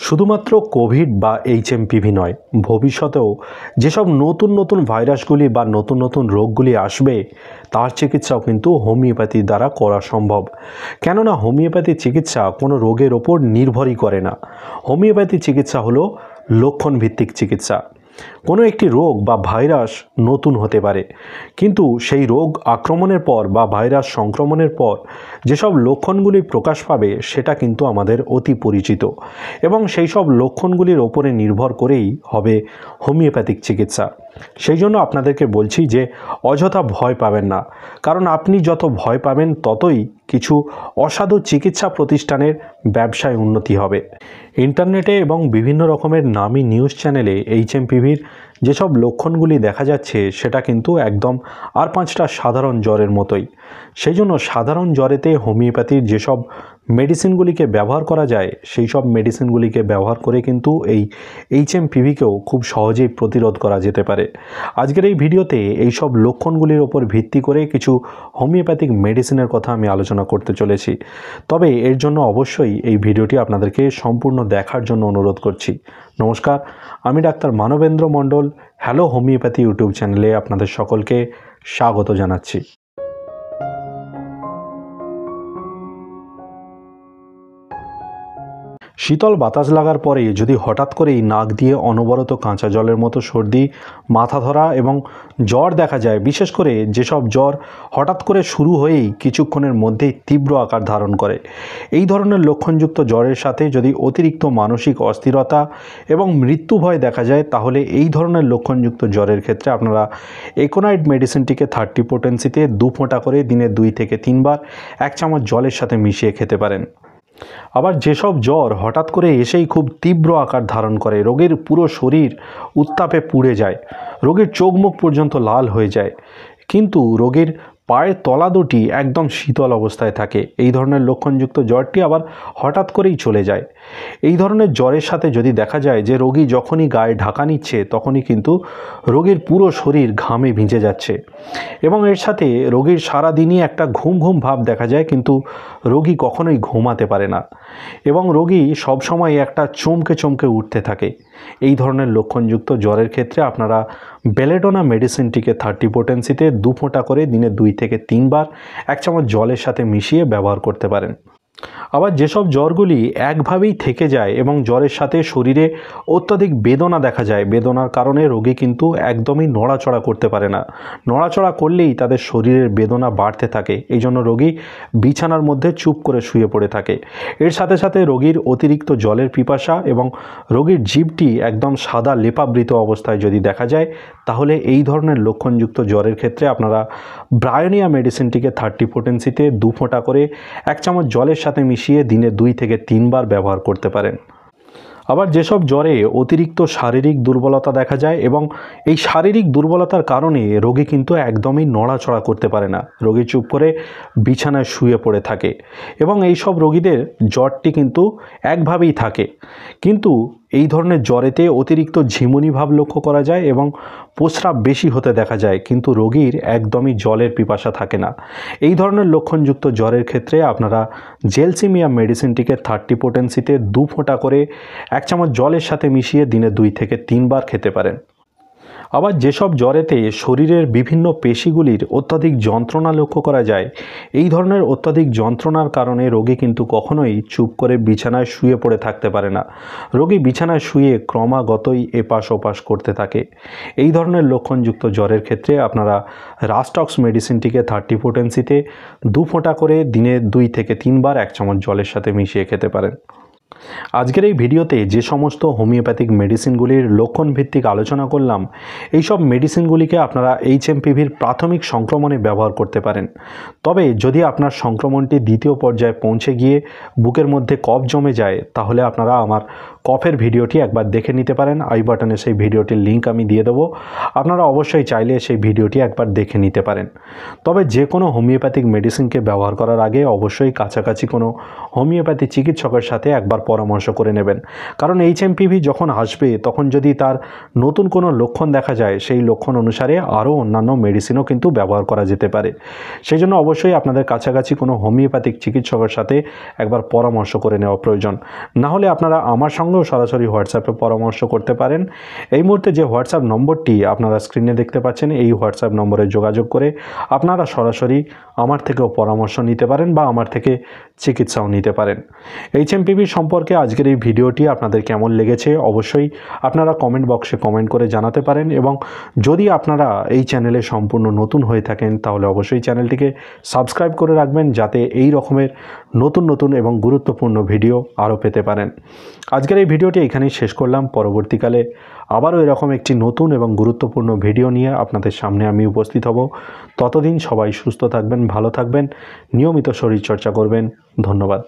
শুধুমাত্র কোভিড বা এইচএমপিভি নয়, ভবিষ্যতেও যেসব নতুন নতুন ভাইরাসগুলি বা নতুন নতুন রোগগুলি আসবে তার চিকিৎসাও কিন্তু হোমিওপ্যাথির দ্বারা করা সম্ভব। কেননা হোমিওপ্যাথি চিকিৎসা কোনো রোগের ওপর নির্ভরই করে না। হোমিওপ্যাথি চিকিৎসা হলো লক্ষণভিত্তিক চিকিৎসা। কোনো একটি রোগ বা ভাইরাস নতুন হতে পারে, কিন্তু সেই রোগ আক্রমণের পর বা ভাইরাস সংক্রমণের পর যেসব লক্ষণগুলি প্রকাশ পাবে সেটা কিন্তু আমাদের অতি পরিচিত, এবং সেই সব লক্ষণগুলির ওপরে নির্ভর করেই হবে হোমিওপ্যাথিক চিকিৎসা। সেই জন্য আপনাদেরকে বলছি যে অযথা ভয় পাবেন না, কারণ আপনি যত ভয় পাবেন ততই কিছু অসাধু চিকিৎসা প্রতিষ্ঠানের ব্যবসায় উন্নতি হবে। ইন্টারনেটে এবং বিভিন্ন রকমের নামী নিউজ চ্যানেলে এইচএমপিভির যেসব লক্ষণগুলি দেখা যাচ্ছে সেটা কিন্তু একদম আর 5টা সাধারণ জ্বরের মতোই। সেই জন্য সাধারণ জ্বরেতে হোমিওপ্যাথির যেসব মেডিসিনগুলিকে ব্যবহার করা যায় সেই সব মেডিসিনগুলিকে ব্যবহার করে কিন্তু এই এইচএমপিভিকেও খুব সহজেই প্রতিরোধ করা যেতে পারে। আজকের এই ভিডিওতে এই সব লক্ষণগুলির ওপর ভিত্তি করে কিছু হোমিওপ্যাথিক মেডিসিনের কথা আমি আলোচনা করতে চলেছি। তবে এর জন্য অবশ্যই এই ভিডিওটি আপনাদেরকে সম্পূর্ণ দেখার জন্য অনুরোধ করছি। নমস্কার, আমি ডাক্তার মানবেন্দ্র মণ্ডল। হ্যালো হোমিওপ্যাথি ইউটিউব চ্যানেলে আপনাদের সকলকে স্বাগত জানাচ্ছি। শীতল বাতাস লাগার পরে যদি হঠাৎ করেই নাক দিয়ে অনবরত কাঁচা জলের মতো সর্দি, মাথা ধরা এবং জ্বর দেখা যায়, বিশেষ করে যেসব জ্বর হঠাৎ করে শুরু হয়েই কিছুক্ষণের মধ্যেই তীব্র আকার ধারণ করে, এই ধরনের লক্ষণযুক্ত জ্বরের সাথে যদি অতিরিক্ত মানসিক অস্থিরতা এবং মৃত্যু ভয় দেখা যায়, তাহলে এই ধরনের লক্ষণযুক্ত জ্বরের ক্ষেত্রে আপনারা একোনাইট মেডিসিনটিকে 30 পোটেন্সিতে 2 ফোঁটা করে দিনে 2 থেকে 3 বার 1 চামচ জলের সাথে মিশিয়ে খেতে পারেন। আবার যেসব জ্বর হঠাৎ করে এসেই খুব তীব্র আকার ধারণ করে, রোগীর পুরো শরীর উত্তাপে পুড়ে যায়, রোগীর চোখ মুখ পর্যন্ত লাল হয়ে যায়, কিন্তু রোগীর পায়ের তলা দুটি একদম শীতল অবস্থায় থাকে, এই ধরনের লক্ষণযুক্ত জ্বরটি আবার হঠাৎ করেই চলে যায়। এই ধরনের জ্বরের সাথে যদি দেখা যায় যে রোগী যখনই গায়ে ঢাকা নিচ্ছে তখনই কিন্তু রোগীর পুরো শরীর ঘামে ভিজে যাচ্ছে, এবং এর সাথে রোগীর সারাদিনই একটা ঘুম ঘুম ভাব দেখা যায়, কিন্তু রোগী কখনোই ঘুমাতে পারে না, এবং রোগী সবসময় একটা চমকে চমকে উঠতে থাকে, এই ধরনের লক্ষণযুক্ত জ্বরের ক্ষেত্রে আপনারা বেলেডোনা মেডিসিনটিকে 30 পোটেন্সিতে 2 ফোঁটা করে দিনে 2 থেকে 3 বার 1 চামচ জলের সাথে মিশিয়ে ব্যবহার করতে পারেন। আবার যেসব জ্বরগুলি একভাবেই থেকে যায় এবং জ্বরের সাথে শরীরে অত্যধিক বেদনা দেখা যায়, বেদনার কারণে রোগী কিন্তু একদমই নড়াচড়া করতে পারে না, নড়াচড়া করলেই তাদের শরীরের বেদনা বাড়তে থাকে, এই জন্য রোগী বিছানার মধ্যে চুপ করে শুয়ে পড়ে থাকে। এর সাথে সাথে রোগীর অতিরিক্ত জলের পিপাসা এবং রোগীর জিভটি একদম সাদা লেপাবৃত অবস্থায় যদি দেখা যায়, তাহলে এই ধরনের লক্ষণযুক্ত জ্বরের ক্ষেত্রে আপনারা ব্রায়োনিয়া মেডিসিনটিকে 30 পোটেন্সিতে 2 ফোঁটা করে 1 চামচ জলের সাথে মিশিয়ে দিনে 2 থেকে 3 বার ব্যবহার করতে পারেন। আবার যেসব জ্বরে অতিরিক্ত শারীরিক দুর্বলতা দেখা যায় এবং এই শারীরিক দুর্বলতার কারণে রোগী কিন্তু একদমই নড়াচড়া করতে পারে না, রোগী চুপ করে বিছানায় শুয়ে পড়ে থাকে, এবং এই সব রোগীদের জ্বরটি কিন্তু একভাবেই থাকে, কিন্তু এই ধরনের জ্বরেতে অতিরিক্ত ঝিমুনি ভাব লক্ষ্য করা যায় এবং প্রস্রাব বেশি হতে দেখা যায়, কিন্তু রোগীর একদমই জলের পিপাসা থাকে না। এই ধরনের লক্ষণযুক্ত জ্বরের ক্ষেত্রে আপনারা জেলসিমিয়া মেডিসিনটিকে 30 পোটেন্সিতে 2 ফোঁটা করে 1 চামচ জলের সাথে মিশিয়ে দিনে 2 থেকে 3 বার খেতে পারেন। আবার যেসব জ্বরেতে শরীরের বিভিন্ন পেশিগুলির অত্যাধিক যন্ত্রণা লক্ষ্য করা যায়, এই ধরনের অত্যাধিক যন্ত্রণার কারণে রোগী কিন্তু কখনোই চুপ করে বিছানায় শুয়ে পড়ে থাকতে পারে না, রোগী বিছানায় শুয়ে ক্রমাগতই এপাশ ওপাশ করতে থাকে। এই ধরনের লক্ষণযুক্ত জ্বরের ক্ষেত্রে আপনারা রাস্টক্স মেডিসিনটিকে 30 পোটেন্সিতে 2 ফোঁটা করে দিনে 2 থেকে 3 বার 1 চামচ জলের সাথে মিশিয়ে খেতে পারেন। আজকের এই ভিডিওতে যে সমস্ত হোমিওপ্যাথিক মেডিসিনগুলির লক্ষণ ভিত্তিক আলোচনা করলাম, এই সব মেডিসিনগুলিকে আপনারা এইচএমপিভির প্রাথমিক সংক্রমণে ব্যবহার করতে পারেন। তবে যদি আপনার সংক্রমণটি দ্বিতীয় পর্যায়ে পৌঁছে গিয়ে বুকের মধ্যে কফ জমে যায়, তাহলে আপনারা আমার কফের ভিডিওটি একবার দেখে নিতে পারেন। আই বাটনে সেই ভিডিওটির লিঙ্ক আমি দিয়ে দেবো, আপনারা অবশ্যই চাইলে সেই ভিডিওটি একবার দেখে নিতে পারেন। তবে যে কোনো হোমিওপ্যাথিক মেডিসিনকে ব্যবহার করার আগে অবশ্যই কাছাকাছি কোনো হোমিওপ্যাথি চিকিৎসকের সাথে একবার পরামর্শ পরামর্শ করে নেবেন। কারণ HMPV যখন আসবে তখন যদি তার নতুন কোনো লক্ষণ দেখা যায়, সেই লক্ষণ অনুসারে আরও অন্যান্য মেডিসিনও কিন্তু ব্যবহার করা যেতে পারে। সেই জন্য অবশ্যই আপনাদের কাছাকাছি কোনো হোমিওপ্যাথিক চিকিৎসকের সাথে একবার পরামর্শ করে নেওয়া প্রয়োজন। না হলে আপনারা আমার সঙ্গেও সরাসরি হোয়াটসঅ্যাপে পরামর্শ করতে পারেন। এই মুহূর্তে যে হোয়াটসঅ্যাপ নম্বরটি আপনারা স্ক্রিনে দেখতে পাচ্ছেন, এই হোয়াটসঅ্যাপ নম্বরে যোগাযোগ করে আপনারা সরাসরি আমার থেকেও পরামর্শ নিতে পারেন বা আমার থেকে চিকিৎসাও নিতে পারেন। HMPV সম্পর্কে আজকের এই ভিডিওটি আপনাদের কেমন লেগেছে অবশ্যই আপনারা কমেন্ট বক্সে কমেন্ট করে জানাতে পারেন, এবং যদি আপনারা এই চ্যানেলে সম্পূর্ণ নতুন হয়ে থাকেন তাহলে অবশ্যই চ্যানেলটিকে সাবস্ক্রাইব করে রাখবেন, যাতে এই রকমের নতুন নতুন এবং গুরুত্বপূর্ণ ভিডিও আরও পেতে পারেন। আজকের এই ভিডিওটি এখানেই শেষ করলাম। পরবর্তীকালে আবারও এরকম একটি নতুন এবং গুরুত্বপূর্ণ ভিডিও নিয়ে আপনাদের সামনে আমি উপস্থিত হব। ততদিন সবাই সুস্থ থাকবেন, ভালো থাকবেন, নিয়মিত শরীরচর্চা করবেন। ধন্যবাদ।